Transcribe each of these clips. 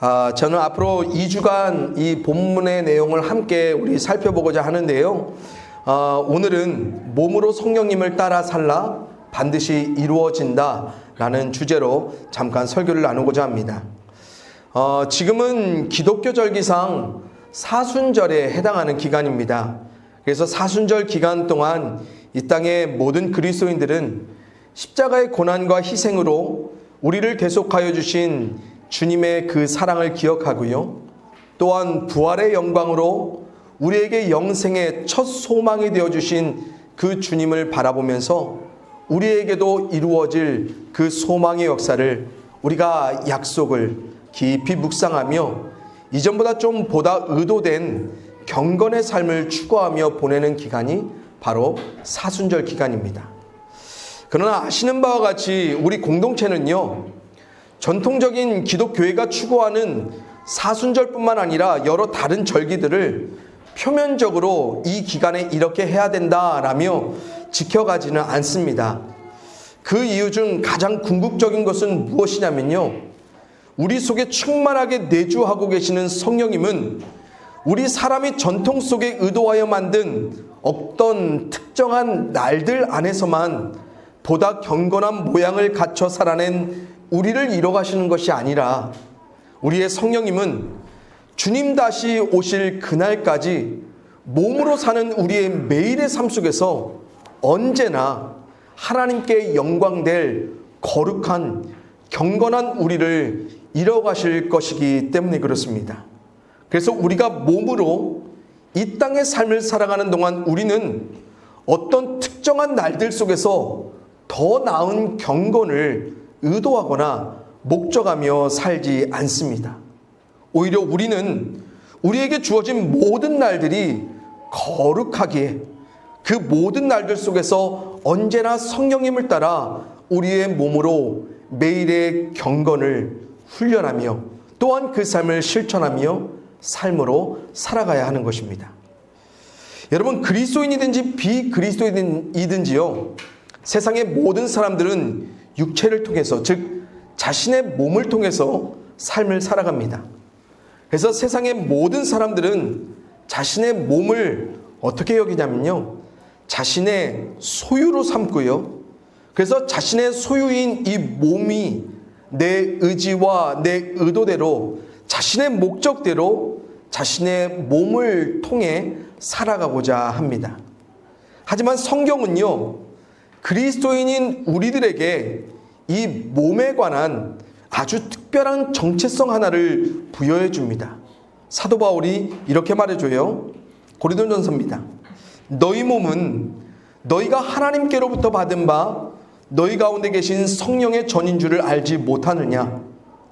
저는 앞으로 2주간 이 본문의 내용을 함께 우리 살펴보고자 하는데요. 오늘은 몸으로 성령님을 따라 살라 반드시 이루어진다 라는 주제로 잠깐 설교를 나누고자 합니다. 지금은 기독교 절기상 사순절에 해당하는 기간입니다. 그래서 사순절 기간 동안 이 땅의 모든 그리스도인들은 십자가의 고난과 희생으로 우리를 대속하여 주신 주님의 그 사랑을 기억하고요. 또한 부활의 영광으로 우리에게 영생의 첫 소망이 되어주신 그 주님을 바라보면서 우리에게도 이루어질 그 소망의 역사를 우리가 약속을 깊이 묵상하며 이전보다 좀 보다 의도된 경건의 삶을 추구하며 보내는 기간이 바로 사순절 기간입니다. 그러나 아시는 바와 같이 우리 공동체는요, 전통적인 기독교회가 추구하는 사순절뿐만 아니라 여러 다른 절기들을 표면적으로 이 기간에 이렇게 해야 된다라며 지켜가지는 않습니다. 그 이유 중 가장 궁극적인 것은 무엇이냐면요, 우리 속에 충만하게 내주하고 계시는 성령님은 우리 사람이 전통 속에 의도하여 만든 어떤 특정한 날들 안에서만 보다 경건한 모양을 갖춰 살아낸 우리를 이뤄가시는 것이 아니라 우리의 성령님은 주님 다시 오실 그날까지 몸으로 사는 우리의 매일의 삶 속에서 언제나 하나님께 영광될 거룩한 경건한 우리를 이뤄가실 것이기 때문에 그렇습니다. 그래서 우리가 몸으로 이 땅의 삶을 살아가는 동안 우리는 어떤 특정한 날들 속에서 더 나은 경건을 의도하거나 목적하며 살지 않습니다. 오히려 우리는 우리에게 주어진 모든 날들이 거룩하기에 그 모든 날들 속에서 언제나 성령님을 따라 우리의 몸으로 매일의 경건을 훈련하며 또한 그 삶을 실천하며 삶으로 살아가야 하는 것입니다. 여러분, 그리스도인이든지 비그리스도인이든지요, 세상의 모든 사람들은 육체를 통해서, 즉 자신의 몸을 통해서 삶을 살아갑니다. 그래서 세상의 모든 사람들은 자신의 몸을 어떻게 여기냐면요, 자신의 소유로 삼고요. 그래서 자신의 소유인 이 몸이 내 의지와 내 의도대로 자신의 목적대로 자신의 몸을 통해 살아가고자 합니다. 하지만 성경은요, 그리스도인인 우리들에게 이 몸에 관한 아주 특별한 정체성 하나를 부여해 줍니다. 사도 바울이 이렇게 말해줘요. 고린도전서입니다. 너희 몸은 너희가 하나님께로부터 받은 바 너희 가운데 계신 성령의 전인 줄을 알지 못하느냐.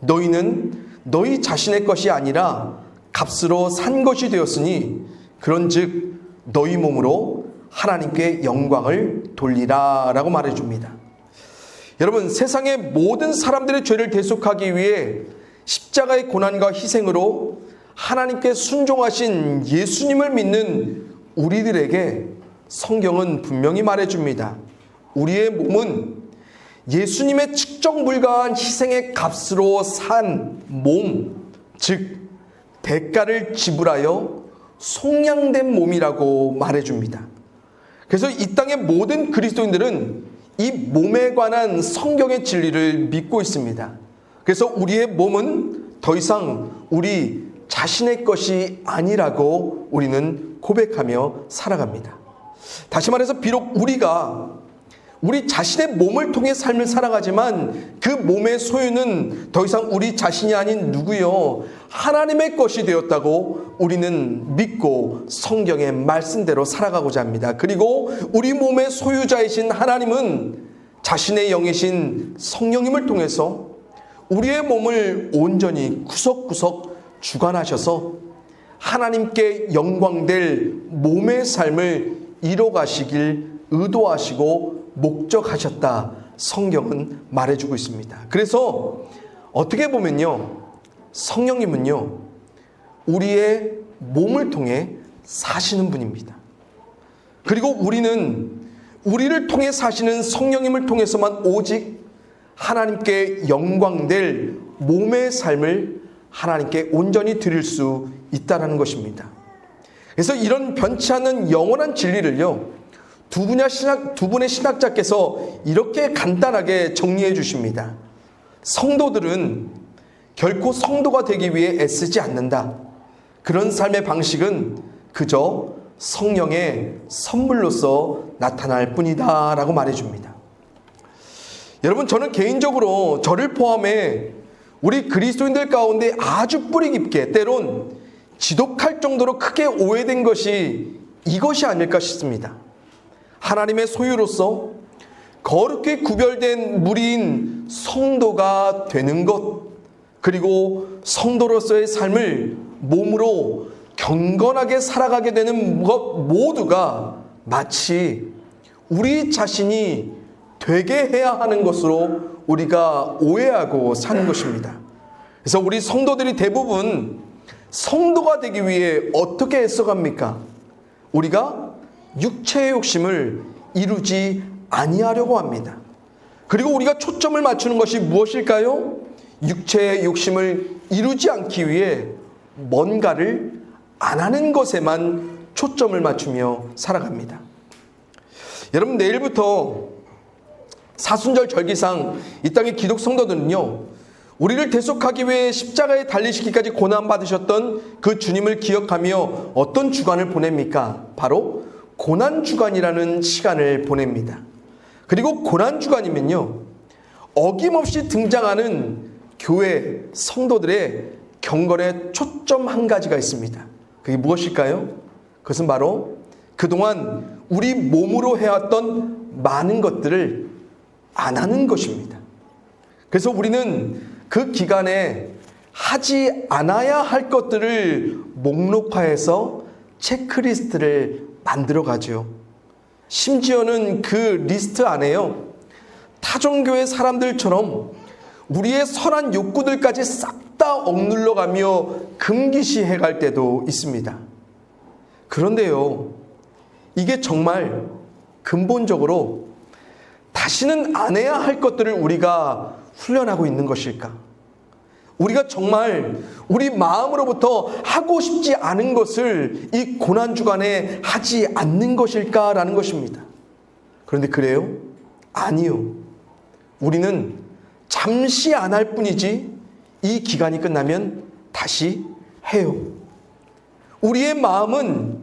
너희는 너희 자신의 것이 아니라 값으로 산 것이 되었으니 그런즉 너희 몸으로 하나님께 영광을 돌리라 라고 말해줍니다. 여러분, 세상의 모든 사람들의 죄를 대속하기 위해 십자가의 고난과 희생으로 하나님께 순종하신 예수님을 믿는 우리들에게 성경은 분명히 말해줍니다. 우리의 몸은 예수님의 측정 불가한 희생의 값으로 산 몸, 즉 대가를 지불하여 속량된 몸이라고 말해줍니다. 그래서 이 땅의 모든 그리스도인들은 이 몸에 관한 성경의 진리를 믿고 있습니다. 그래서 우리의 몸은 더 이상 우리 자신의 것이 아니라고 우리는 고백하며 살아갑니다. 다시 말해서 비록 우리가 우리 자신의 몸을 통해 삶을 살아가지만 그 몸의 소유는 더 이상 우리 자신이 아닌 누구요? 하나님의 것이 되었다고 우리는 믿고 성경의 말씀대로 살아가고자 합니다. 그리고 우리 몸의 소유자이신 하나님은 자신의 영이신 성령님을 통해서 우리의 몸을 온전히 구석구석 주관하셔서 하나님께 영광될 몸의 삶을 이뤄가시길 의도하시고 목적하셨다. 성경은 말해주고 있습니다. 그래서 어떻게 보면요, 성령님은요, 우리의 몸을 통해 사시는 분입니다. 그리고 우리는 우리를 통해 사시는 성령님을 통해서만 오직 하나님께 영광될 몸의 삶을 하나님께 온전히 드릴 수 있다는 것입니다. 그래서 이런 변치 않는 영원한 진리를요, 두 분의 신학자께서 이렇게 간단하게 정리해 주십니다. 성도들은 결코 성도가 되기 위해 애쓰지 않는다. 그런 삶의 방식은 그저 성령의 선물로서 나타날 뿐이다 라고 말해줍니다. 여러분, 저는 개인적으로 저를 포함해 우리 그리스도인들 가운데 아주 뿌리 깊게, 때론 지독할 정도로 크게 오해된 것이 이것이 아닐까 싶습니다. 하나님의 소유로서 거룩히 구별된 무리인 성도가 되는 것, 그리고 성도로서의 삶을 몸으로 경건하게 살아가게 되는 것 모두가 마치 우리 자신이 되게 해야 하는 것으로 우리가 오해하고 사는 것입니다. 그래서 우리 성도들이 대부분 성도가 되기 위해 어떻게 애써갑니까? 우리가 육체의 욕심을 이루지 아니하려고 합니다. 그리고 우리가 초점을 맞추는 것이 무엇일까요? 육체의 욕심을 이루지 않기 위해 뭔가를 안 하는 것에만 초점을 맞추며 살아갑니다. 여러분, 내일부터 사순절 절기상 이 땅의 기독 성도들은요, 우리를 대속하기 위해 십자가에 달리시기까지 고난받으셨던 그 주님을 기억하며 어떤 주간을 보냅니까? 바로 고난주간이라는 시간을 보냅니다. 그리고 고난주간이면요, 어김없이 등장하는 교회 성도들의 경건에 초점 한 가지가 있습니다. 그게 무엇일까요? 그것은 바로 그동안 우리 몸으로 해왔던 많은 것들을 안 하는 것입니다. 그래서 우리는 그 기간에 하지 않아야 할 것들을 목록화해서 체크리스트를 만들어 가죠. 심지어는 그 리스트 안에요, 타종교의 사람들처럼 우리의 선한 욕구들까지 싹 다 억눌러 가며 금기시해 갈 때도 있습니다. 그런데요, 이게 정말 근본적으로 다시는 안 해야 할 것들을 우리가 훈련하고 있는 것일까? 우리가 정말 우리 마음으로부터 하고 싶지 않은 것을 이 고난주간에 하지 않는 것일까라는 것입니다. 그런데 그래요? 아니요. 우리는 잠시 안 할 뿐이지 이 기간이 끝나면 다시 해요. 우리의 마음은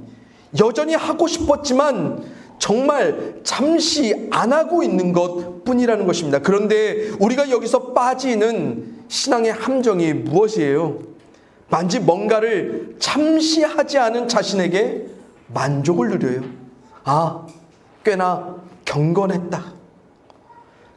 여전히 하고 싶었지만 정말 잠시 안 하고 있는 것 뿐이라는 것입니다. 그런데 우리가 여기서 빠지는 신앙의 함정이 무엇이에요? 단지 뭔가를 잠시 하지 않은 자신에게 만족을 누려요. 아, 꽤나 경건했다.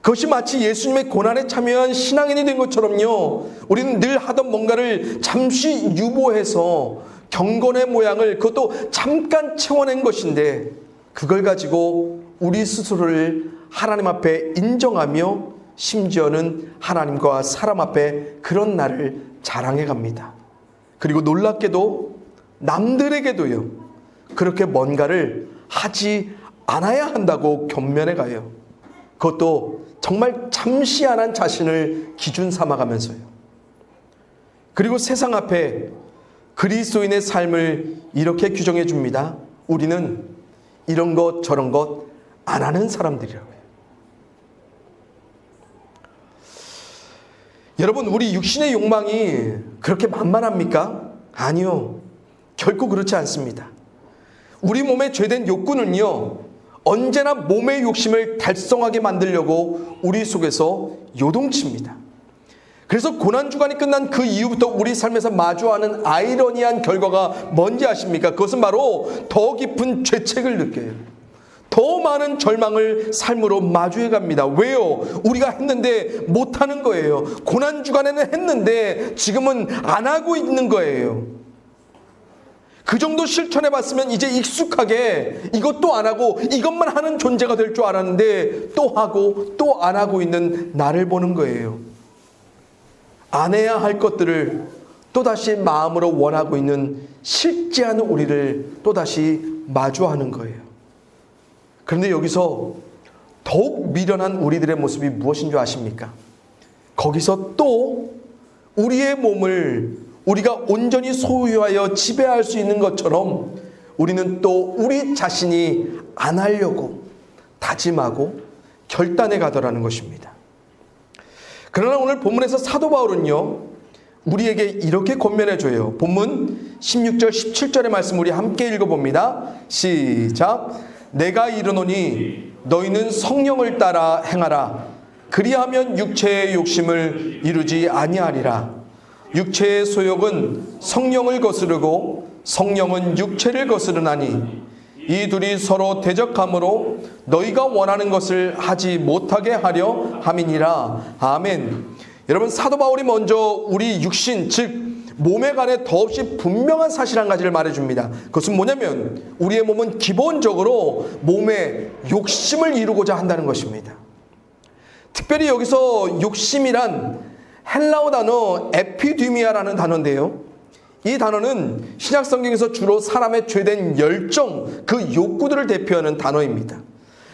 그것이 마치 예수님의 고난에 참여한 신앙인이 된 것처럼요, 우리는 늘 하던 뭔가를 잠시 유보해서 경건의 모양을 그것도 잠깐 채워낸 것인데, 그걸 가지고 우리 스스로를 하나님 앞에 인정하며 심지어는 하나님과 사람 앞에 그런 나를 자랑해 갑니다. 그리고 놀랍게도 남들에게도요, 그렇게 뭔가를 하지 않아야 한다고 권면해 가요. 그것도 정말 잠시 안 한 자신을 기준 삼아가면서요. 그리고 세상 앞에 그리스도인의 삶을 이렇게 규정해 줍니다. 우리는 이런 것 저런 것 안 하는 사람들이라고요. 여러분, 우리 육신의 욕망이 그렇게 만만합니까? 아니요. 결코 그렇지 않습니다. 우리 몸의 죄된 욕구는요, 언제나 몸의 욕심을 달성하게 만들려고 우리 속에서 요동칩니다. 그래서 고난주간이 끝난 그 이후부터 우리 삶에서 마주하는 아이러니한 결과가 뭔지 아십니까? 그것은 바로 더 깊은 죄책을 느껴요. 더 많은 절망을 삶으로 마주해 갑니다. 왜요? 우리가 했는데 못하는 거예요. 고난주간에는 했는데 지금은 안 하고 있는 거예요. 그 정도 실천해 봤으면 이제 익숙하게 이것도 안 하고 이것만 하는 존재가 될 줄 알았는데 또 하고 또 안 하고 있는 나를 보는 거예요. 안 해야 할 것들을 또다시 마음으로 원하고 있는 싫지 않은 우리를 또다시 마주하는 거예요. 그런데 여기서 더욱 미련한 우리들의 모습이 무엇인 줄 아십니까? 거기서 또 우리의 몸을 우리가 온전히 소유하여 지배할 수 있는 것처럼 우리는 또 우리 자신이 안 하려고 다짐하고 결단해 가더라는 것입니다. 그러나 오늘 본문에서 사도 바울은요, 우리에게 이렇게 권면해 줘요. 본문 16절 17절의 말씀 우리 함께 읽어봅니다. 시작. 내가 이르노니 너희는 성령을 따라 행하라. 그리하면 육체의 욕심을 이루지 아니하리라. 육체의 소욕은 성령을 거스르고 성령은 육체를 거스르나니 이 둘이 서로 대적함으로 너희가 원하는 것을 하지 못하게 하려 함이니라. 아멘. 여러분, 사도 바울이 먼저 우리 육신, 즉 몸에 관해 더없이 분명한 사실 한 가지를 말해줍니다. 그것은 뭐냐면 우리의 몸은 기본적으로 몸의 욕심을 이루고자 한다는 것입니다. 특별히 여기서 욕심이란 헬라어 단어 에피디미아라는 단어인데요, 이 단어는 신약 성경에서 주로 사람의 죄된 열정, 그 욕구들을 대표하는 단어입니다.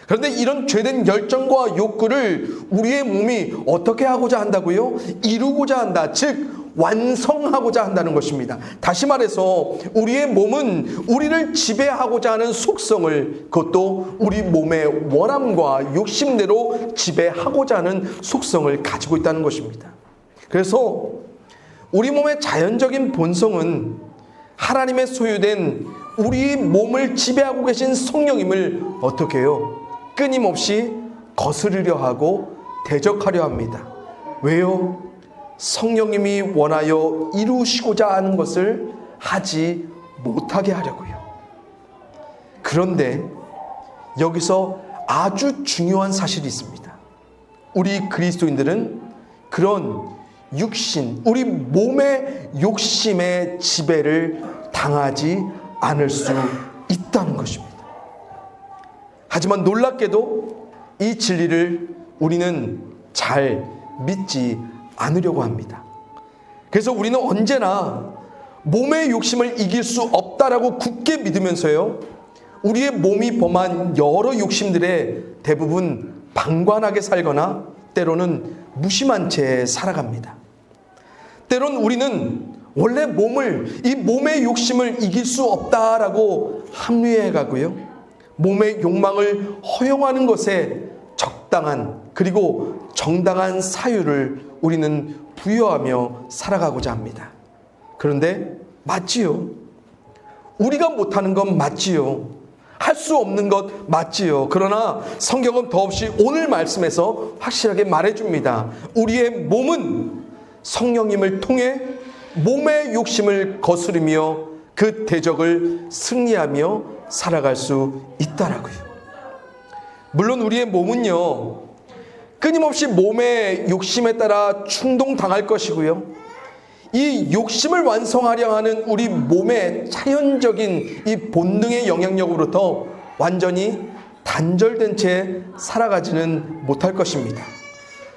그런데 이런 죄된 열정과 욕구를 우리의 몸이 어떻게 하고자 한다고요? 이루고자 한다. 즉 완성하고자 한다는 것입니다. 다시 말해서 우리의 몸은 우리를 지배하고자 하는 속성을, 그것도 우리 몸의 원함과 욕심대로 지배하고자 하는 속성을 가지고 있다는 것입니다. 그래서 우리 몸의 자연적인 본성은 하나님의 소유된 우리 몸을 지배하고 계신 성령님을 어떻게 해요? 끊임없이 거스르려 하고 대적하려 합니다. 왜요? 성령님이 원하여 이루시고자 하는 것을 하지 못하게 하려고요. 그런데 여기서 아주 중요한 사실이 있습니다. 우리 그리스도인들은 그런 육신, 우리 몸의 욕심의 지배를 당하지 않을 수 있다는 것입니다. 하지만 놀랍게도 이 진리를 우리는 잘 믿지 않으려고 합니다. 그래서 우리는 언제나 몸의 욕심을 이길 수 없다라고 굳게 믿으면서요, 우리의 몸이 범한 여러 욕심들에 대부분 방관하게 살거나 때로는 무심한 채 살아갑니다. 때론 우리는 원래 이 몸의 욕심을 이길 수 없다라고 합리화해 가고요, 몸의 욕망을 허용하는 것에 적당한 그리고 정당한 사유를 우리는 부여하며 살아가고자 합니다. 그런데 맞지요. 우리가 못하는 건 맞지요. 할 수 없는 것 맞지요. 그러나 성경은 더없이 오늘 말씀에서 확실하게 말해줍니다. 우리의 몸은 성령님을 통해 몸의 욕심을 거스르며 그 대적을 승리하며 살아갈 수 있다라고요. 물론 우리의 몸은요, 끊임없이 몸의 욕심에 따라 충동당할 것이고요, 이 욕심을 완성하려 하는 우리 몸의 자연적인 이 본능의 영향력으로부터 완전히 단절된 채 살아가지는 못할 것입니다.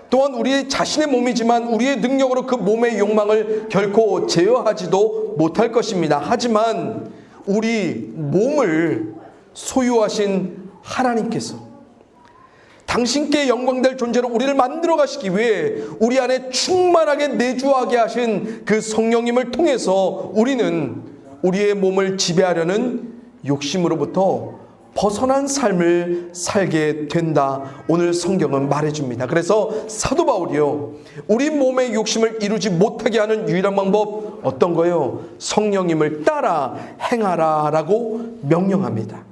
또한 우리 자신의 몸이지만 우리의 능력으로 그 몸의 욕망을 결코 제어하지도 못할 것입니다. 하지만 우리 몸을 소유하신 하나님께서 당신께 영광될 존재로 우리를 만들어 가시기 위해 우리 안에 충만하게 내주하게 하신 그 성령님을 통해서 우리는 우리의 몸을 지배하려는 욕심으로부터 벗어난 삶을 살게 된다. 오늘 성경은 말해줍니다. 그래서 사도 바울이요, 우리 몸의 욕심을 이루지 못하게 하는 유일한 방법 어떤 거예요? 성령님을 따라 행하라 라고 명령합니다.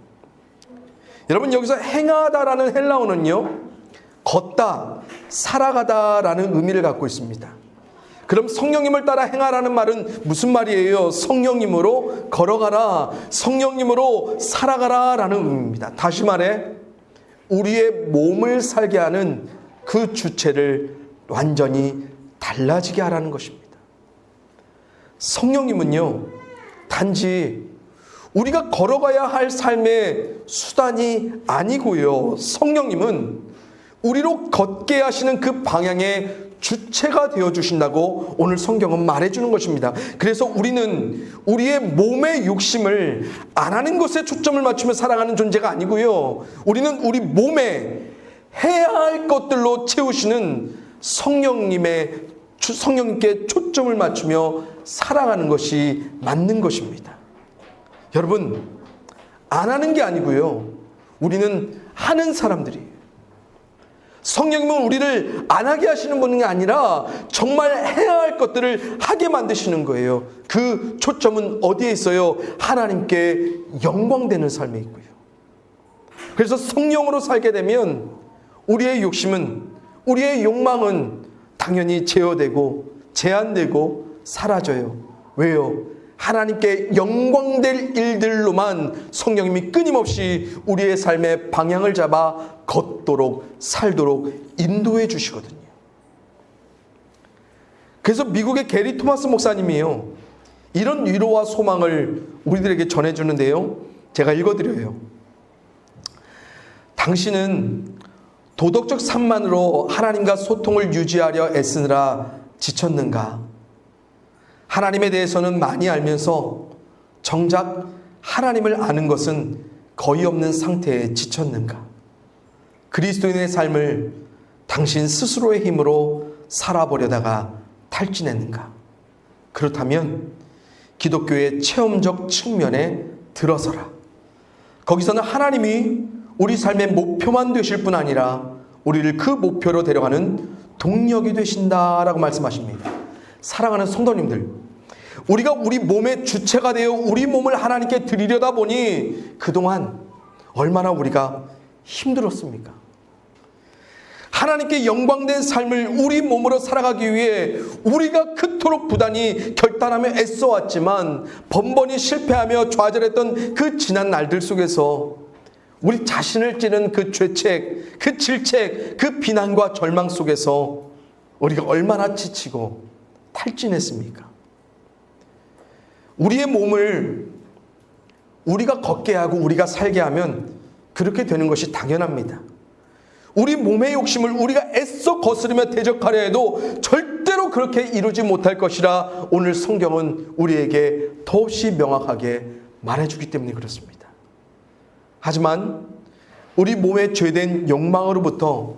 여러분, 여기서 행하다라는 헬라어는요, 걷다, 살아가다라는 의미를 갖고 있습니다. 그럼 성령님을 따라 행하라는 말은 무슨 말이에요? 성령님으로 걸어가라, 성령님으로 살아가라 라는 의미입니다. 다시 말해 우리의 몸을 살게 하는 그 주체를 완전히 달라지게 하라는 것입니다. 성령님은요, 단지 우리가 걸어가야 할 삶의 수단이 아니고요, 성령님은 우리로 걷게 하시는 그 방향의 주체가 되어주신다고 오늘 성경은 말해주는 것입니다. 그래서 우리는 우리의 몸의 욕심을 안 하는 것에 초점을 맞추며 살아가는 존재가 아니고요, 우리는 우리 몸에 해야 할 것들로 채우시는 성령님의 성령님께 초점을 맞추며 살아가는 것이 맞는 것입니다. 여러분, 안 하는 게 아니고요. 우리는 하는 사람들이에요. 성령님은 우리를 안 하게 하시는 분이 아니라 정말 해야 할 것들을 하게 만드시는 거예요. 그 초점은 어디에 있어요? 하나님께 영광되는 삶에 있고요. 그래서 성령으로 살게 되면 우리의 욕심은, 우리의 욕망은 당연히 제어되고 제한되고 사라져요. 왜요? 하나님께 영광될 일들로만 성령님이 끊임없이 우리의 삶의 방향을 잡아 걷도록 살도록 인도해 주시거든요. 그래서 미국의 게리 토마스 목사님이요, 이런 위로와 소망을 우리들에게 전해주는데요. 제가 읽어드려요. 당신은 도덕적 산만으로 하나님과 소통을 유지하려 애쓰느라 지쳤는가? 하나님에 대해서는 많이 알면서 정작 하나님을 아는 것은 거의 없는 상태에 지쳤는가? 그리스도인의 삶을 당신 스스로의 힘으로 살아보려다가 탈진했는가? 그렇다면 기독교의 체험적 측면에 들어서라. 거기서는 하나님이 우리 삶의 목표만 되실 뿐 아니라 우리를 그 목표로 데려가는 동력이 되신다라고 말씀하십니다. 사랑하는 성도님들, 우리가 우리 몸의 주체가 되어 우리 몸을 하나님께 드리려다 보니 그동안 얼마나 우리가 힘들었습니까? 하나님께 영광된 삶을 우리 몸으로 살아가기 위해 우리가 그토록 부단히 결단하며 애써왔지만 번번이 실패하며 좌절했던 그 지난 날들 속에서 우리 자신을 찌는 그 죄책, 그 질책, 그 비난과 절망 속에서 우리가 얼마나 지치고 탈진했습니까? 우리의 몸을 우리가 걷게 하고 우리가 살게 하면 그렇게 되는 것이 당연합니다. 우리 몸의 욕심을 우리가 애써 거스르며 대적하려 해도 절대로 그렇게 이루지 못할 것이라 오늘 성경은 우리에게 더없이 명확하게 말해주기 때문에 그렇습니다. 하지만 우리 몸의 죄된 욕망으로부터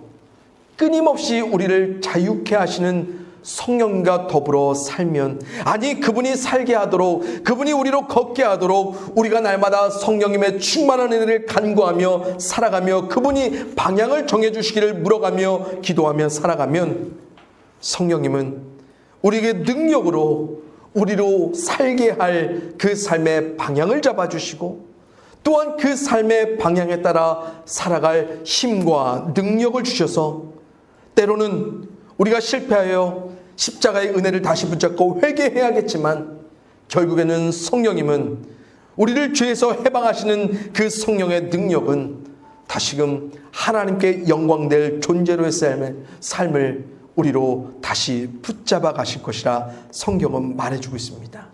끊임없이 우리를 자유케 하시는 성령과 더불어 살면, 아니 그분이 살게 하도록, 그분이 우리로 걷게 하도록 우리가 날마다 성령님의 충만한 은혜를 간구하며 살아가며 그분이 방향을 정해주시기를 물어가며 기도하며 살아가면 성령님은 우리에게 능력으로 우리로 살게 할 그 삶의 방향을 잡아주시고 또한 그 삶의 방향에 따라 살아갈 힘과 능력을 주셔서 때로는 우리가 실패하여 십자가의 은혜를 다시 붙잡고 회개해야겠지만 결국에는 성령님은 우리를 죄에서 해방하시는 그 성령의 능력은 다시금 하나님께 영광될 존재로의 삶을 우리로 다시 붙잡아 가실 것이라 성경은 말해주고 있습니다.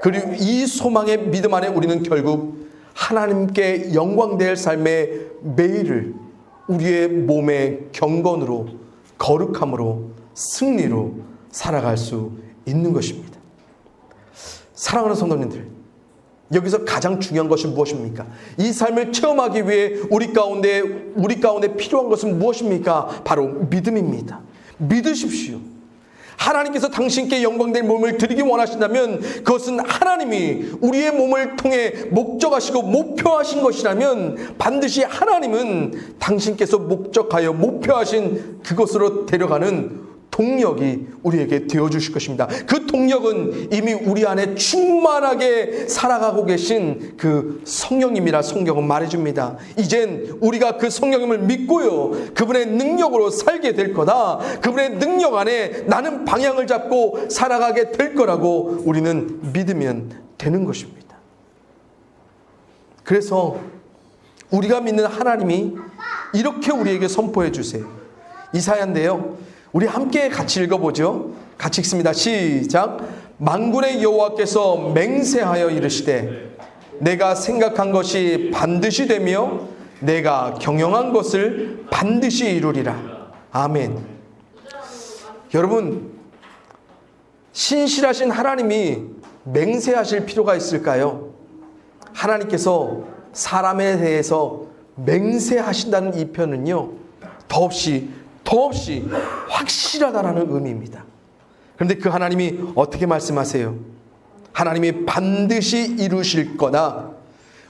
그리고 이 소망의 믿음 안에 우리는 결국 하나님께 영광될 삶의 매일을 우리의 몸의 경건으로, 거룩함으로, 승리로 살아갈 수 있는 것입니다. 사랑하는 성도님들, 여기서 가장 중요한 것이 무엇입니까? 이 삶을 체험하기 위해 우리 가운데 필요한 것은 무엇입니까? 바로 믿음입니다. 믿으십시오. 하나님께서 당신께 영광된 몸을 드리기 원하신다면 그것은 하나님이 우리의 몸을 통해 목적하시고 목표하신 것이라면 반드시 하나님은 당신께서 목적하여 목표하신 그것으로 데려가는 동력이 우리에게 되어주실 것입니다. 그 동력은 이미 우리 안에 충만하게 살아가고 계신 그 성령님이라 성경은 말해줍니다. 이젠 우리가 그 성령님을 믿고요, 그분의 능력으로 살게 될 거다. 그분의 능력 안에 나는 방향을 잡고 살아가게 될 거라고 우리는 믿으면 되는 것입니다. 그래서 우리가 믿는 하나님이 이렇게 우리에게 선포해 주세요. 이사야인데요, 우리 함께 같이 읽어보죠. 같이 읽습니다. 시작. 만군의 여호와께서 맹세하여 이르시되 내가 생각한 것이 반드시 되며 내가 경영한 것을 반드시 이루리라. 아멘. 여러분, 신실하신 하나님이 맹세하실 필요가 있을까요? 하나님께서 사람에 대해서 맹세하신다는 이 표현은요, 더없이 확실하다라는 의미입니다. 그런데 그 하나님이 어떻게 말씀하세요? 하나님이 반드시 이루실 거나,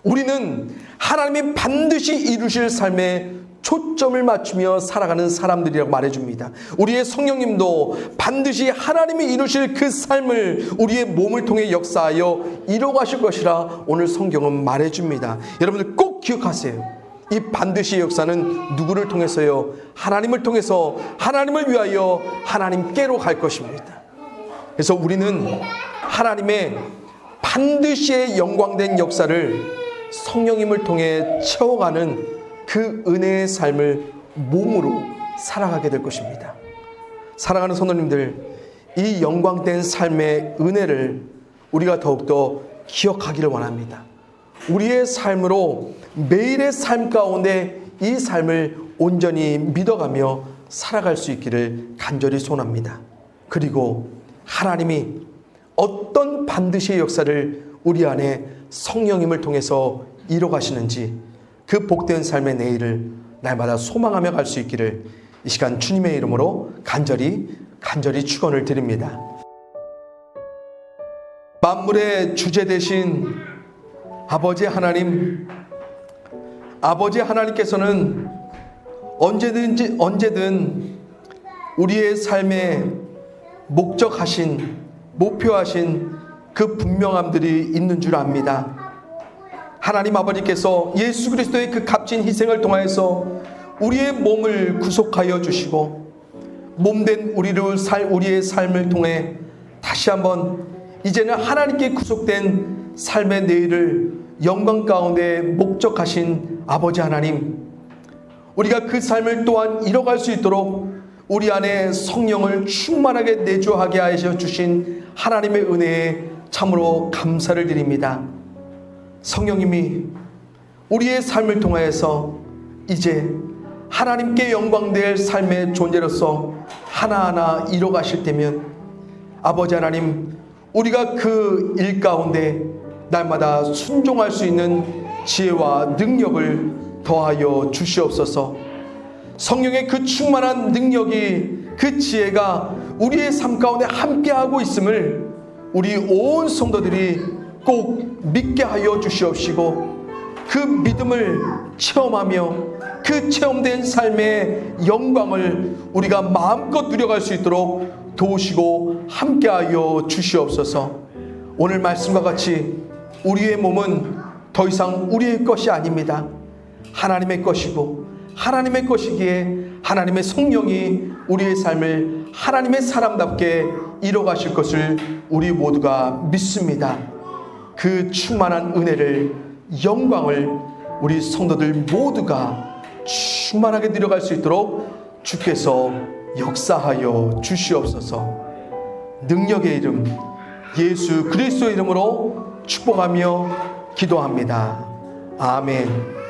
우리는 하나님이 반드시 이루실 삶에 초점을 맞추며 살아가는 사람들이라고 말해줍니다. 우리의 성령님도 반드시 하나님이 이루실 그 삶을 우리의 몸을 통해 역사하여 이뤄가실 것이라 오늘 성경은 말해줍니다. 여러분들 꼭 기억하세요. 이 반드시의 역사는 누구를 통해서요? 하나님을 통해서, 하나님을 위하여 하나님께로 갈 것입니다. 그래서 우리는 하나님의 반드시의 영광된 역사를 성령님을 통해 채워가는 그 은혜의 삶을 몸으로 살아가게 될 것입니다. 사랑하는 성도님들, 이 영광된 삶의 은혜를 우리가 더욱더 기억하기를 원합니다. 우리의 삶으로 매일의 삶 가운데 이 삶을 온전히 믿어가며 살아갈 수 있기를 간절히 소원합니다. 그리고 하나님이 어떤 반드시의 역사를 우리 안에 성령님을 통해서 이뤄가시는지 그 복된 삶의 내일을 날마다 소망하며 갈 수 있기를 이 시간 주님의 이름으로 간절히 축원을 드립니다. 만물의 주제 되신 아버지 하나님, 아버지 하나님께서는 언제든 우리의 삶에 목적하신, 목표하신 그 분명함들이 있는 줄 압니다. 하나님 아버지께서 예수 그리스도의 그 값진 희생을 통하여서 우리의 몸을 구속하여 주시고 몸된 우리의 삶을 통해 다시 한번 이제는 하나님께 구속된 삶의 내일을 영광 가운데 목적하신 아버지 하나님, 우리가 그 삶을 또한 이뤄갈 수 있도록 우리 안에 성령을 충만하게 내주하게 하여 주신 하나님의 은혜에 참으로 감사를 드립니다. 성령님이 우리의 삶을 통하여서 이제 하나님께 영광될 삶의 존재로서 하나하나 이뤄가실 때면 아버지 하나님, 우리가 그 일 가운데 날마다 순종할 수 있는 지혜와 능력을 더하여 주시옵소서. 성령의 그 충만한 능력이, 그 지혜가 우리의 삶 가운데 함께하고 있음을 우리 온 성도들이 꼭 믿게 하여 주시옵시고, 그 믿음을 체험하며 그 체험된 삶의 영광을 우리가 마음껏 누려갈 수 있도록 도우시고 함께하여 주시옵소서. 오늘 말씀과 같이 우리의 몸은 더 이상 우리의 것이 아닙니다. 하나님의 것이고, 하나님의 것이기에 하나님의 성령이 우리의 삶을 하나님의 사람답게 이뤄가실 것을 우리 모두가 믿습니다. 그 충만한 은혜를, 영광을 우리 성도들 모두가 충만하게 누려갈 수 있도록 주께서 역사하여 주시옵소서. 능력의 이름 예수 그리스도의 이름으로 축복하며 기도합니다. 아멘.